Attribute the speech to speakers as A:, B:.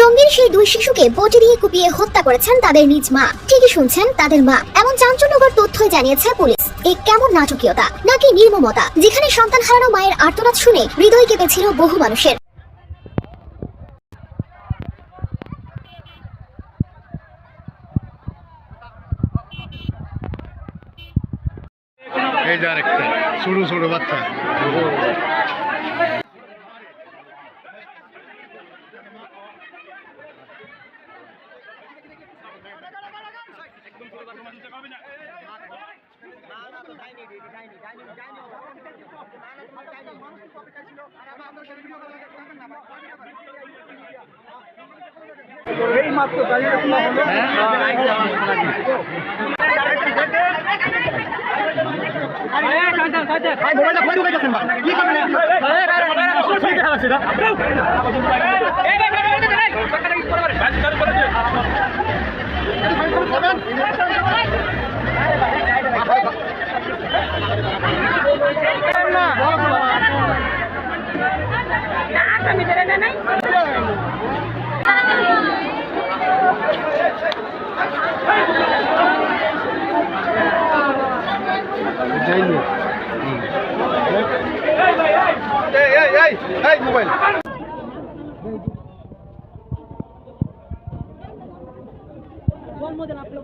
A: টঙ্গীর সেই দুই শিশুকে বটি দিয়ে কুপিয়ে হত্যা করেছেন তাদের নিজ মা। ঠিকই শুনছেন, তাদের মা। এমন চাঞ্চল্যকর তথ্যই জানিয়েছে পুলিশ। এই কেমন নাটকীয়তা নাকি নির্মমতা, যেখানে সন্তান হারানো মায়ের আর্তনাদ শুনে হৃদয় কেঁপেছিল বহু মানুষের।
B: এই যে আরেকটা ছোট ছোট বাচ্চা।
C: এই মাত্র মোবাইল জন্মদিন আপনার